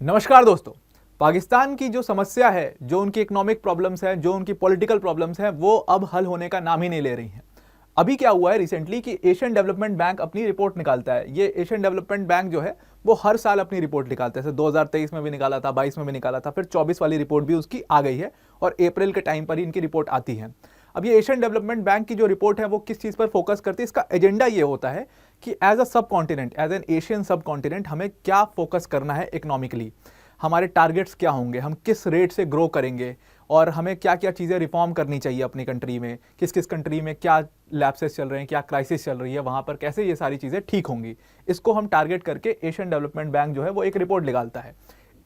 नमस्कार दोस्तों। पाकिस्तान की जो समस्या है, जो उनकी इकोनॉमिक प्रॉब्लम्स है, जो उनकी पॉलिटिकल प्रॉब्लम्स है, वो अब हल होने का नाम ही नहीं ले रही हैं। अभी क्या हुआ है रिसेंटली कि एशियन डेवलपमेंट बैंक अपनी रिपोर्ट निकालता है। ये एशियन डेवलपमेंट बैंक जो है वो हर साल अपनी रिपोर्ट निकालता है। जैसे 2023 में भी निकाला था, 22 में भी निकाला था, फिर 24 वाली रिपोर्ट भी उसकी आ गई है और अप्रैल के टाइम पर ही इनकी रिपोर्ट आती है। अब ये एशियन डेवलपमेंट बैंक की जो रिपोर्ट है वो किस चीज़ पर फोकस करती है, इसका एजेंडा ये होता है कि एज अ सब कॉन्टिनेंट, एज एन एशियन सब कॉन्टिनेंट हमें क्या फोकस करना है इकोनॉमिकली, हमारे टारगेट्स क्या होंगे, हम किस रेट से ग्रो करेंगे और हमें क्या क्या चीज़ें रिफॉर्म करनी चाहिए अपनी कंट्री में, किस किस कंट्री में क्या लैप्सेस चल रहे हैं, क्या क्राइसिस चल रही है, वहाँ पर कैसे ये सारी चीज़ें ठीक होंगी। इसको हम टारगेट करके एशियन डेवलपमेंट बैंक जो है वो एक रिपोर्ट निकालता है।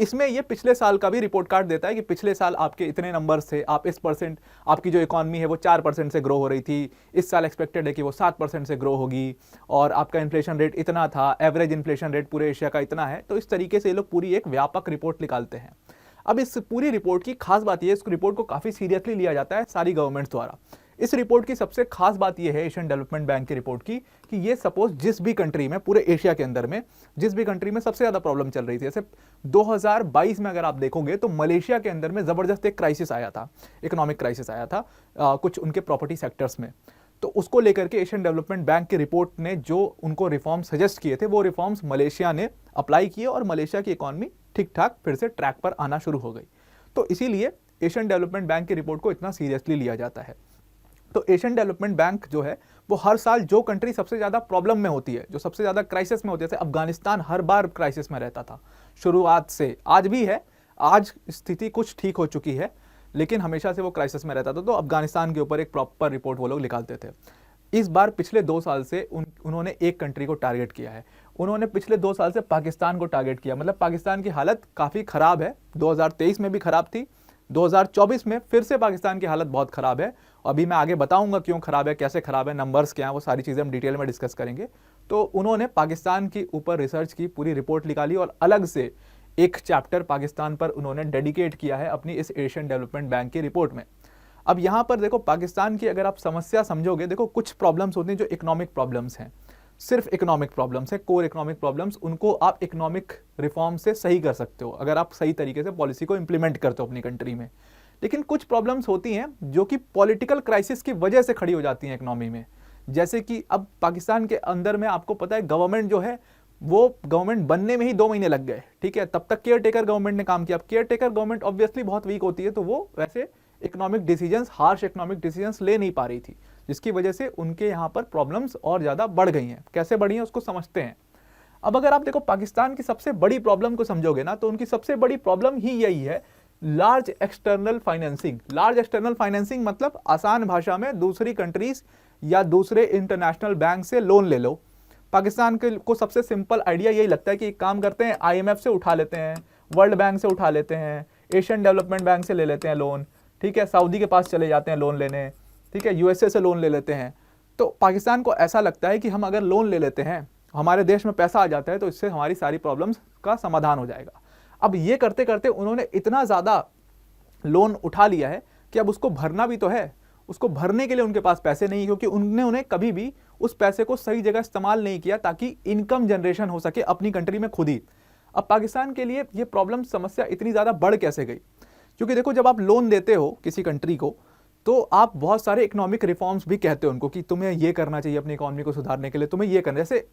इसमें ये पिछले साल का भी रिपोर्ट कार्ड देता है कि पिछले साल आपके इतने नंबर्स थे, आप इस परसेंट, आपकी जो इकॉनमी है वो 4% से ग्रो हो रही थी, इस साल एक्सपेक्टेड है कि वो 7% से ग्रो होगी और आपका इन्फ्लेशन रेट इतना था, एवरेज इन्फ्लेशन रेट पूरे एशिया का इतना है। तो इस तरीके से ये लोग पूरी एक व्यापक रिपोर्ट निकालते हैं। अब इस पूरी रिपोर्ट की खास बात यह है, इस रिपोर्ट को काफ़ी सीरियसली लिया जाता है सारी गवर्नमेंट्स द्वारा। इस रिपोर्ट की सबसे खास बात यह है एशियन डेवलपमेंट बैंक की रिपोर्ट की कि ये सपोज जिस भी कंट्री में, पूरे एशिया के अंदर में जिस भी कंट्री में सबसे ज़्यादा प्रॉब्लम चल रही थी, जैसे 2022 में अगर आप देखोगे तो मलेशिया के अंदर में ज़बरदस्त एक क्राइसिस आया था, इकोनॉमिक क्राइसिस आया था कुछ उनके प्रॉपर्टी सेक्टर्स में। तो उसको लेकर के एशियन डेवलपमेंट बैंक की रिपोर्ट ने जो उनको रिफॉर्म सजेस्ट किए थे, वो रिफॉर्म्स मलेशिया ने अप्लाई किए और मलेशिया की इकॉनमी ठीक ठाक फिर से ट्रैक पर आना शुरू हो गई। तो इसीलिए एशियन डेवलपमेंट बैंक की रिपोर्ट को इतना सीरियसली लिया जाता है। तो एशियन डेवलपमेंट बैंक जो है वो हर साल जो कंट्री सबसे ज़्यादा प्रॉब्लम में होती है, जो सबसे ज़्यादा क्राइसिस में होती है, जैसे अफगानिस्तान हर बार क्राइसिस में रहता था शुरुआत से, आज भी है, आज स्थिति कुछ ठीक हो चुकी है, लेकिन हमेशा से वो क्राइसिस में रहता था। तो अफगानिस्तान के ऊपर एक प्रॉपर रिपोर्ट वो लोग निकालते थे। इस बार पिछले 2 साल से उन्होंने एक कंट्री को टारगेट किया है। उन्होंने पिछले 2 साल से पाकिस्तान को टारगेट किया। मतलब पाकिस्तान की हालत काफ़ी ख़राब है, 2023 में भी ख़राब थी, 2024 में फिर से पाकिस्तान की हालत बहुत ख़राब है। अभी मैं आगे बताऊंगा क्यों ख़राब है, कैसे ख़राब है, नंबर्स क्या हैं, वो सारी चीज़ें हम डिटेल में डिस्कस करेंगे। तो उन्होंने पाकिस्तान के ऊपर रिसर्च की, पूरी रिपोर्ट निकाली और अलग से एक चैप्टर पाकिस्तान पर उन्होंने डेडिकेट किया है अपनी इस एशियन डेवलपमेंट बैंक की रिपोर्ट में। अब यहाँ पर देखो, पाकिस्तान की अगर आप समस्या समझोगे, देखो कुछ प्रॉब्लम्स होती हैं जो इकोनॉमिक प्रॉब्लम्स हैं, सिर्फ इकोनॉमिक प्रॉब्लम्स है, कोर इकोनॉमिक प्रॉब्लम्स, उनको आप इकोनॉमिक रिफॉर्म से सही कर सकते हो अगर आप सही तरीके से पॉलिसी को इंप्लीमेंट करते हो अपनी कंट्री में। लेकिन कुछ प्रॉब्लम्स होती हैं जो कि पॉलिटिकल क्राइसिस की वजह से खड़ी हो जाती हैं इकोनॉमी में। जैसे कि अब पाकिस्तान के अंदर में आपको पता है गवर्नमेंट जो है वो गवर्नमेंट बनने में ही 2 महीने लग गए, ठीक है, तब तक केयर टेकर गवर्नमेंट ने काम किया। अब केयर टेकर गवर्नमेंट ऑब्वियसली बहुत वीक होती है, तो वो वैसे economic decisions, harsh economic decisions ले नहीं पा रही थी, जिसकी वजह से उनके यहाँ पर प्रॉब्लम्स और ज़्यादा बढ़ गई हैं। कैसे बढ़ी हैं उसको समझते हैं। अब अगर आप देखो पाकिस्तान की सबसे बड़ी प्रॉब्लम को समझोगे ना, तो उनकी सबसे बड़ी प्रॉब्लम ही यही है, large external financing. Large external financing मतलब आसान भाषा में दूसरी कंट्रीज या दूसरे इंटरनेशनल बैंक से लोन ले लो। पाकिस्तान के को सबसे सिंपल आइडिया यही लगता है कि एक काम करते हैं, IMF से उठा लेते हैं, वर्ल्ड बैंक से उठा लेते हैं, एशियन डेवलपमेंट बैंक से ले लेते हैं लोन, ठीक है, सऊदी के पास चले जाते हैं लोन लेने, ठीक है, USA से लोन ले लेते हैं। तो पाकिस्तान को ऐसा लगता है कि हम अगर लोन ले लेते हैं, हमारे देश में पैसा आ जाता है, तो इससे हमारी सारी प्रॉब्लम्स का समाधान हो जाएगा। अब ये करते करते उन्होंने इतना ज़्यादा लोन उठा लिया है कि अब उसको भरना भी तो है। उसको भरने के लिए उनके पास पैसे नहीं, क्योंकि उन्हें कभी भी उस पैसे को सही जगह इस्तेमाल नहीं किया ताकि इनकम जनरेशन हो सके अपनी कंट्री में खुद ही। अब पाकिस्तान के लिए ये प्रॉब्लम, समस्या इतनी ज़्यादा बढ़ कैसे गई? क्योंकि देखो, जब आप लोन देते हो किसी कंट्री को, तो आप बहुत सारे इकोनॉमिक रिफॉर्म्स भी कहते हो उनको कि तुम्हें ये करना चाहिए अपनी इकोनॉमी को सुधारने के लिए, तुम्हें ये करना। जैसे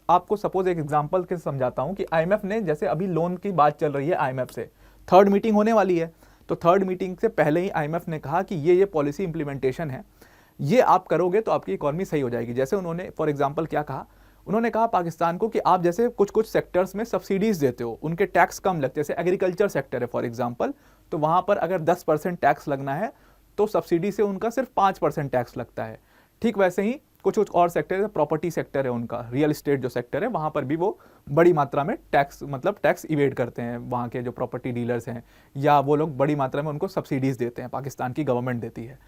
आपको सपोज एक एग्जांपल के समझाता हूं कि IMF ने, जैसे अभी लोन की बात चल रही है IMF से, 3rd मीटिंग होने वाली है, तो 3rd मीटिंग से पहले ही IMF ने कहा कि ये पॉलिसी इंप्लीमेंटेशन है, ये आप करोगे तो आपकी इकोनॉमी सही हो जाएगी। जैसे उन्होंने फॉर एग्जाम्पल क्या कहा, उन्होंने कहा पाकिस्तान को कि आप जैसे कुछ कुछ सेक्टर्स में सब्सिडीज देते हो, उनके टैक्स कम लगते हैं। जैसे एग्रीकल्चर सेक्टर है फॉर एग्जाम्पल, तो वहाँ पर अगर 10% टैक्स लगना है तो सब्सिडी से उनका सिर्फ 5% टैक्स लगता है। ठीक वैसे ही कुछ कुछ और सेक्टर है, प्रॉपर्टी सेक्टर है उनका, रियल एस्टेट जो सेक्टर है, वहाँ पर भी वो बड़ी मात्रा में टैक्स, मतलब टैक्स इवेड करते हैं वहाँ के जो प्रॉपर्टी डीलर्स हैं, या वो लोग बड़ी मात्रा में उनको सब्सिडीज़ देते हैं, पाकिस्तान की गवर्नमेंट देती है।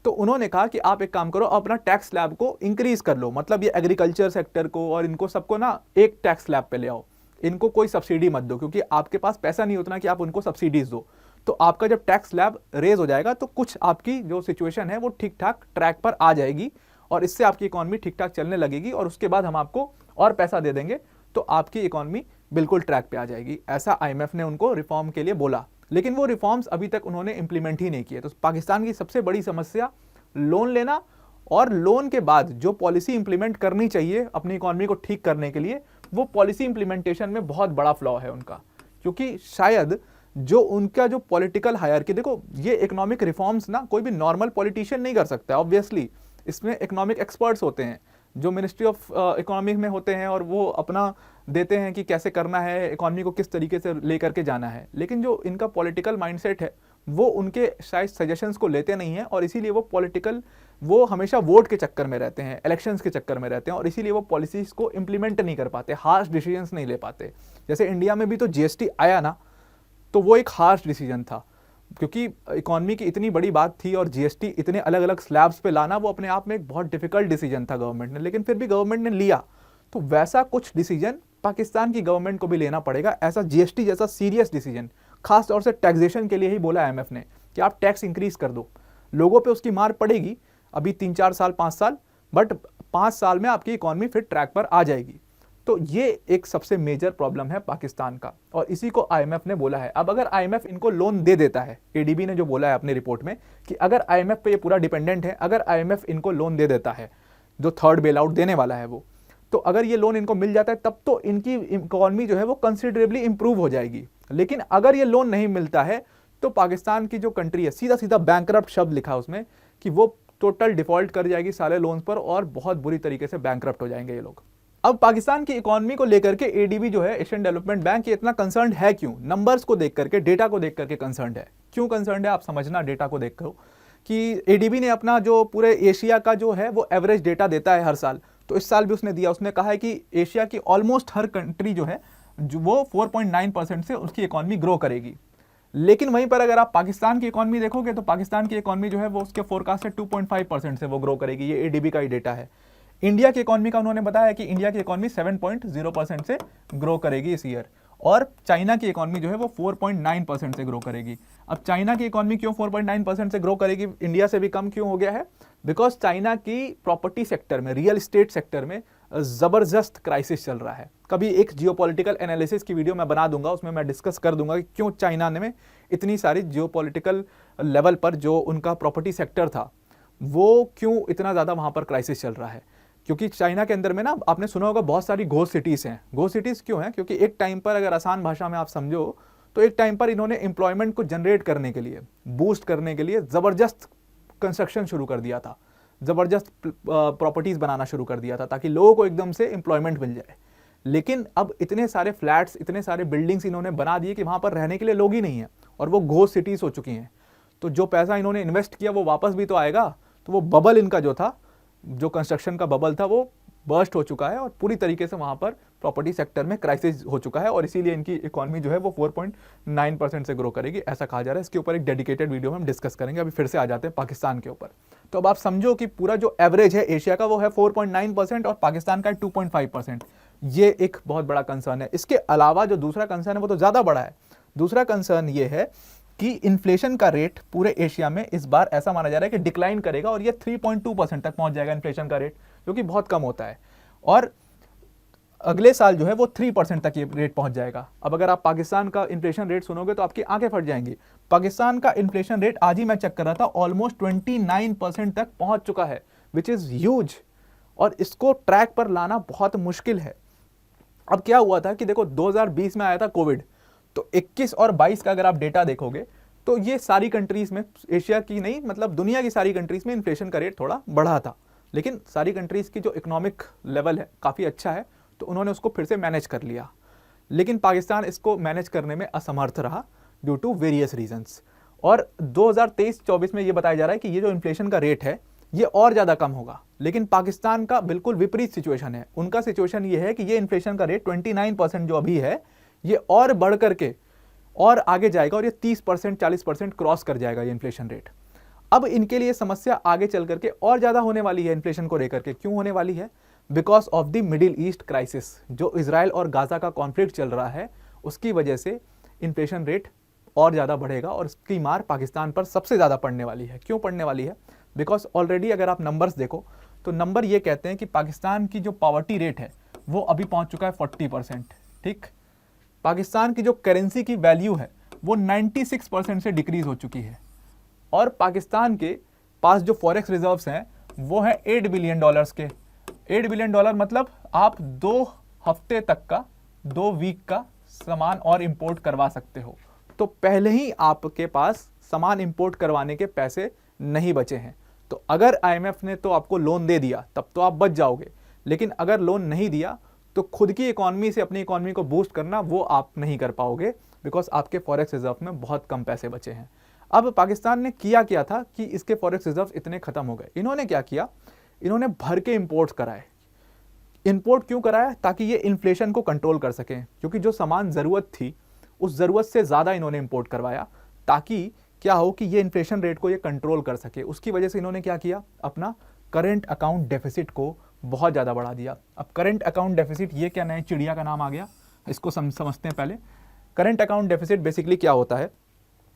तो उन्होंने कहा कि आप एक काम करो, अपना टैक्स स्लैब को इंक्रीज कर लो, मतलब ये एग्रीकल्चर सेक्टर को और इनको सबको ना एक टैक्स स्लैब पे ले आओ, इनको कोई सब्सिडी मत दो, क्योंकि आपके पास पैसा नहीं उतना कि आप उनको सब्सिडीज दो। तो आपका जब टैक्स स्लैब रेज हो जाएगा तो कुछ आपकी जो सिचुएशन है वो ठीक ठाक ट्रैक पर आ जाएगी और इससे आपकी इकॉनमी ठीक ठाक चलने लगेगी, और उसके बाद हम आपको और पैसा दे देंगे तो आपकी इकॉनमी बिल्कुल ट्रैक पे आ जाएगी, ऐसा आईएमएफ ने उनको रिफॉर्म के लिए बोला। लेकिन वो रिफॉर्म्स अभी तक उन्होंने इंप्लीमेंट ही नहीं किए। तो पाकिस्तान की सबसे बड़ी समस्या लोन लेना, और लोन के बाद जो पॉलिसी इंप्लीमेंट करनी चाहिए अपनी इकोनॉमी को ठीक करने के लिए, वो पॉलिसी इंप्लीमेंटेशन में बहुत बड़ा फ्लॉ है उनका। क्योंकि शायद जो उनका जो पॉलिटिकल हायरार्की, देखो ये इकोनॉमिक रिफॉर्म्स ना कोई भी नॉर्मल पॉलिटिशियन नहीं कर सकता ऑब्वियसली, इसमें इकोनॉमिक एक्सपर्ट्स होते हैं जो मिनिस्ट्री ऑफ इकोनॉमिक में होते हैं, और वो अपना देते हैं कि कैसे करना है, इकोनॉमी को किस तरीके से लेकर के जाना है। लेकिन जो इनका पॉलिटिकल माइंडसेट है वो उनके शायद सजेशंस को लेते नहीं है, और इसीलिए वो हमेशा वोट के चक्कर में रहते हैं, इलेक्शंस के चक्कर में रहते हैं, और इसीलिए वो पॉलिसीज को इंप्लीमेंट नहीं कर पाते, हार्श डिसीजंस नहीं ले पाते। जैसे इंडिया में भी तो जीएसटी आया ना, तो वो एक हार्श डिसीजन था, क्योंकि इकोनॉमी की इतनी बड़ी बात थी और जीएसटी इतने अलग अलग स्लैब्स पे लाना वो अपने आप में एक बहुत डिफिकल्ट डिसीजन था गवर्नमेंट ने, लेकिन फिर भी गवर्नमेंट ने लिया। तो वैसा कुछ डिसीजन पाकिस्तान की गवर्नमेंट को भी लेना पड़ेगा, ऐसा जीएसटी जैसा सीरियस डिसीजन। खास तौर से टैक्सेशन के लिए ही बोला आईएमएफ ने कि आप टैक्स इंक्रीज कर दो, लोगों पे उसकी मार पड़ेगी अभी 3-4 साल 5 साल, बट 5 साल में आपकी इकोनॉमी फिर ट्रैक पर आ जाएगी। तो ये एक सबसे मेजर प्रॉब्लम है पाकिस्तान का, और इसी को आईएमएफ ने बोला है। अब अगर आईएमएफ इनको लोन दे देता है, एडीबी ने जो बोला है अपनी रिपोर्ट में कि अगर आईएमएफ पे ये पूरा डिपेंडेंट है, अगर आईएमएफ इनको लोन दे देता है, जो थर्ड बेल आउट देने वाला है वो, तो अगर ये लोन इनको मिल जाता है तब तो इनकी इकोनॉमी जो है वो कंसिडरेबली इंप्रूव हो जाएगी। लेकिन अगर ये लोन नहीं मिलता है तो पाकिस्तान की जो कंट्री है, सीधा सीधा बैंकरप्ट शब्द लिखा उसमें, कि वो टोटल डिफॉल्ट कर जाएगी सारे लोन्स पर, और बहुत बुरी तरीके से बैंकरप्ट हो जाएंगे ये लोग। अब पाकिस्तान की इकोनॉमी को लेकर के एडीबी जो है, एशियन डेवलपमेंट बैंक, ये इतना कंसर्न है क्यों? नंबर्स को देख करके, डेटा को देख करके कंसर्न है। क्यों कंसर्न है आप समझना डेटा को देख करो, कि एडीबी ने अपना जो पूरे एशिया का जो है वो एवरेज डेटा देता है हर साल, तो इस साल भी उसने दिया। उसने कहा है कि एशिया की ऑलमोस्ट हर कंट्री जो है वो 4.9% से उसकी इकोनॉमी ग्रो करेगी। लेकिन वहीं पर अगर आप पाकिस्तान की इकोनॉमी देखोगे तो पाकिस्तान की इकोनॉमी जो है वो उसके फोरकास्ट से 2.5% से वो ग्रो करेगी। ये एडीबी का ही डेटा है। इंडिया की इकोनॉमी का उन्होंने बताया कि इंडिया की इकोनॉमी 7.0% से ग्रो करेगी इस ईयर, और चाइना की इकोनॉमी जो है वो 4.9% से ग्रो करेगी। अब चाइना की इकोनॉमी क्यों 4.9% से ग्रो करेगी, इंडिया से भी कम क्यों हो गया है? बिकॉज चाइना की प्रॉपर्टी सेक्टर में, रियल एस्टेट सेक्टर में जबरदस्त क्राइसिस चल रहा है। कभी एक जियोपॉलिटिकल एनालिसिस की वीडियो मैं बना दूंगा, उसमें मैं डिस्कस कर दूंगा कि क्यों चाइना में इतनी सारी जियोपॉलिटिकल लेवल पर जो उनका प्रॉपर्टी सेक्टर था वो क्यों इतना ज़्यादा वहाँ पर क्राइसिस चल रहा है। क्योंकि चाइना के अंदर में ना, आपने सुना होगा बहुत सारी घोस्ट सिटीज़ हैं। घोस्ट सिटीज़ क्यों हैं? क्योंकि एक टाइम पर, अगर आसान भाषा में आप समझो, तो एक टाइम पर इन्होंने एम्प्लॉयमेंट को जनरेट करने के लिए, बूस्ट करने के लिए ज़बरदस्त कंस्ट्रक्शन शुरू कर दिया था, ज़बरदस्त प्रॉपर्टीज़ बनाना शुरू कर दिया था, ताकि लोगों को एकदम से एम्प्लॉयमेंट मिल जाए। लेकिन अब इतने सारे फ्लैट्स, इतने सारे बिल्डिंग्स इन्होंने बना दिए कि वहाँ पर रहने के लिए लोग ही नहीं हैं, और वो घोस्ट सिटीज़ हो चुकी हैं। तो जो पैसा इन्होंने इन्वेस्ट किया वो वापस भी तो आएगा। तो वो बबल इनका जो था, जो कंस्ट्रक्शन का बबल था, वो बर्स्ट हो चुका है, और पूरी तरीके से वहाँ पर प्रॉपर्टी सेक्टर में क्राइसिस हो चुका है, और इसीलिए इनकी इकोनॉमी जो है वो 4.9% से ग्रो करेगी, ऐसा कहा जा रहा है। इसके ऊपर एक डेडिकेटेड वीडियो में हम डिस्कस करेंगे। अभी फिर से आ जाते हैं पाकिस्तान के ऊपर। तो अब आप समझो कि पूरा जो एवरेज है एशिया का वो है 4.9% और पाकिस्तान का 2.5%। ये एक बहुत बड़ा कंसर्न है। इसके अलावा जो दूसरा कंसर्न है वो तो ज़्यादा बड़ा है। दूसरा कंसर्न ये है कि इन्फ्लेशन का रेट पूरे एशिया में इस बार ऐसा माना जा रहा है कि डिक्लाइन करेगा, और ये 3.2% तक पहुंच जाएगा इन्फ्लेशन का रेट, जो कि बहुत कम होता है। और अगले साल जो है वो 3% तक ये रेट पहुंच जाएगा। अब अगर आप पाकिस्तान का इन्फ्लेशन रेट सुनोगे तो आपकी आंखें फट जाएंगी। पाकिस्तान का इन्फ्लेशन रेट, आज ही मैं चेक कर रहा था, ऑलमोस्ट 29% तक पहुंच चुका है, विच इज़ ह्यूज, और इसको ट्रैक पर लाना बहुत मुश्किल है। अब क्या हुआ था कि देखो 2020 में आया था कोविड, तो 21 और 22 का अगर आप डेटा देखोगे तो ये सारी कंट्रीज में, एशिया की नहीं मतलब दुनिया की सारी कंट्रीज में इन्फ्लेशन का रेट थोड़ा बढ़ा था, लेकिन सारी कंट्रीज की जो इकोनॉमिक लेवल है काफ़ी अच्छा है, तो उन्होंने उसको फिर से मैनेज कर लिया। लेकिन पाकिस्तान इसको मैनेज करने में असमर्थ रहा ड्यू टू वेरियस रीजंस। और 2023-24 में ये बताया जा रहा है कि ये जो इन्फ्लेशन का रेट है ये और ज़्यादा कम होगा। लेकिन पाकिस्तान का बिल्कुल विपरीत सिचुएशन है। उनका सिचुएशन ये है कि ये इन्फ्लेशन का रेट 29% जो अभी है, ये और बढ़ करके और आगे जाएगा, और ये 30% 40% क्रॉस कर जाएगा ये इन्फ्लेशन रेट। अब इनके लिए समस्या आगे चल करके और ज़्यादा होने वाली है इन्फ्लेशन को लेकर के। क्यों होने वाली है? Because of the middle east crisis, जो इजराइल और गाजा का कॉन्फ्लिक्ट चल रहा है, उसकी वजह से इन्फ्लेशन रेट और ज़्यादा बढ़ेगा, और इसकी मार पाकिस्तान पर सबसे ज़्यादा पड़ने वाली है। क्यों पड़ने वाली है? बिकॉज ऑलरेडी अगर आप नंबर्स देखो तो नंबर ये कहते हैं कि पाकिस्तान की जो पॉवर्टी रेट है वो अभी पहुंच चुका है 40%। ठीक, पाकिस्तान की जो करेंसी की वैल्यू है वो 96% से डिक्रीज हो चुकी है और पाकिस्तान के पास जो फॉरेक्स रिजर्व्स हैं वो है $8 बिलियन के। $8 बिलियन मतलब आप 2 हफ्ते तक का 2 वीक का सामान और इंपोर्ट करवा सकते हो। तो पहले ही आपके पास सामान इंपोर्ट करवाने के पैसे नहीं बचे हैं। तो अगर आईएमएफ ने तो आपको लोन दे दिया तब तो आप बच जाओगे, लेकिन अगर लोन नहीं दिया तो खुद की इकॉनमी से अपनी इकॉनमी को बूस्ट करना वो आप नहीं कर पाओगे, बिकॉज आपके फॉरेक्स रिजर्व में बहुत कम पैसे बचे हैं। अब पाकिस्तान ने किया क्या था कि इसके फॉरेक्स रिजर्व इतने खत्म हो गए, इन्होंने क्या किया, इन्होंने भर के इंपोर्ट्स कराए। इंपोर्ट क्यों कराया? ताकि ये इन्फ्लेशन को कंट्रोल कर सकें, क्योंकि जो सामान ज़रूरत थी उस ज़रूरत से ज़्यादा इन्होंने इंपोर्ट करवाया ताकि क्या हो कि ये इन्फ्लेशन रेट को ये कंट्रोल कर सके। उसकी वजह से इन्होंने क्या किया, अपना करंट अकाउंट डेफिसिट को बहुत ज़्यादा बढ़ा दिया। अब करंट अकाउंट डेफिसिट ये क्या नए चिड़िया का नाम आ गया, इसको समझते हैं पहले। करंट अकाउंट डेफिसिट बेसिकली क्या होता है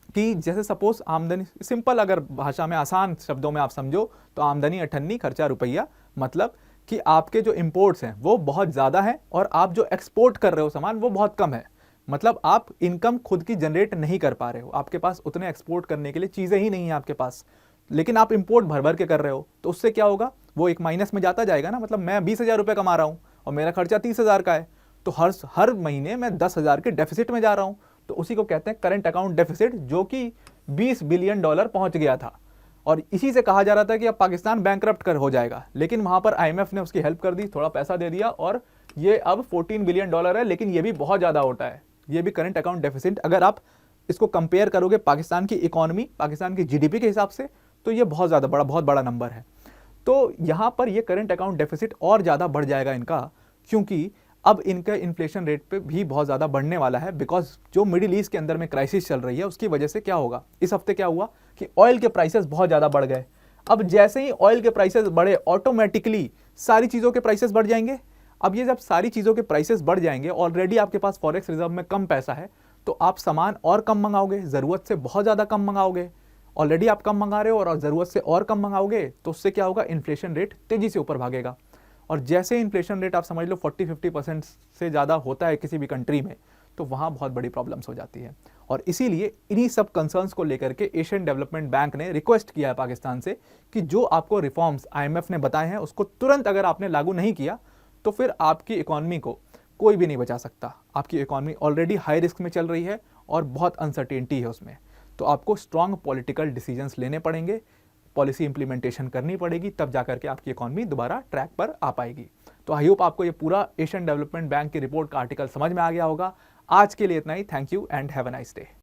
कि जैसे सपोज आमदनी, सिंपल अगर भाषा में आसान शब्दों में आप समझो तो आमदनी 98 खर्चा रुपया, मतलब कि आपके जो इंपोर्ट्स हैं वो बहुत ज़्यादा हैं और आप जो एक्सपोर्ट कर रहे हो सामान वो बहुत कम है। मतलब आप इनकम खुद की जनरेट नहीं कर पा रहे हो, आपके पास उतने एक्सपोर्ट करने के लिए चीज़ें ही नहीं है आपके पास, लेकिन आप इंपोर्ट भर भर के कर रहे हो। तो उससे क्या होगा, वो एक माइनस में जाता जाएगा ना। मतलब मैं 20,000 रुपये कमा रहा हूँ और मेरा खर्चा 30,000 का है, तो हर महीने मैं 10,000 के डेफिसिट में जा रहा हूँ। तो उसी को कहते हैं करंट अकाउंट डेफिसिट, जो कि $20 बिलियन पहुंच गया था। और इसी से कहा जा रहा था कि अब पाकिस्तान बैंकरप्ट कर हो जाएगा, लेकिन वहां पर आईएमएफ ने उसकी हेल्प कर दी, थोड़ा पैसा दे दिया और ये अब $14 बिलियन है। लेकिन ये भी बहुत ज़्यादा होता है, ये भी करंट अकाउंट डेफिसिट। अगर आप इसको कंपेयर करोगे पाकिस्तान की इकोनॉमी, पाकिस्तान की जीडीपी के हिसाब से, तो ये बहुत ज़्यादा बहुत बड़ा नंबर है। तो यहाँ पर ये करंट अकाउंट डेफिसिट और ज़्यादा बढ़ जाएगा इनका, क्योंकि अब इनका इन्फ्लेशन रेट पे भी बहुत ज़्यादा बढ़ने वाला है। बिकॉज जो मिडिल ईस्ट के अंदर में क्राइसिस चल रही है उसकी वजह से क्या होगा, इस हफ्ते क्या हुआ कि ऑयल के प्राइसेस बहुत ज़्यादा बढ़ गए। अब जैसे ही ऑयल के प्राइसेस बढ़े, ऑटोमेटिकली सारी चीज़ों के प्राइसेस बढ़ जाएंगे। अब ये जब सारी चीज़ों के प्राइसेस बढ़ जाएंगे, ऑलरेडी आपके पास फॉरेक्स रिजर्व में कम पैसा है, तो आप सामान और कम मंगाओगे, ज़रूरत से बहुत ज़्यादा कम मंगाओगे। ऑलरेडी आप कम मंगा रहे हो और ज़रूरत से और कम मंगाओगे, तो उससे क्या होगा, इन्फ्लेशन रेट तेज़ी से ऊपर भागेगा। और जैसे इन्फ्लेशन रेट आप समझ लो 40-50% से ज़्यादा होता है किसी भी कंट्री में, तो वहाँ बहुत बड़ी प्रॉब्लम्स हो जाती है। और इसीलिए इन्हीं सब कंसर्न्स को लेकर के एशियन डेवलपमेंट बैंक ने रिक्वेस्ट किया है पाकिस्तान से कि जो आपको रिफॉर्म्स आईएमएफ ने बताए हैं उसको तुरंत अगर आपने लागू नहीं किया तो फिर आपकी इकॉनमी को कोई भी नहीं बचा सकता। आपकी इकॉनमी ऑलरेडी हाई रिस्क में चल रही है और बहुत अनसर्टेनिटी है उसमें। तो आपको स्ट्रॉन्ग पॉलिटिकल डिसीजंस लेने पड़ेंगे, पॉलिसी इंप्लीमेंटेशन करनी पड़ेगी, तब जाकर के आपकी इकॉनमी दोबारा ट्रैक पर आ पाएगी। तो आई होप आपको ये पूरा एशियन डेवलपमेंट बैंक की रिपोर्ट का आर्टिकल समझ में आ गया होगा। आज के लिए इतना ही। Thank you and have a nice day.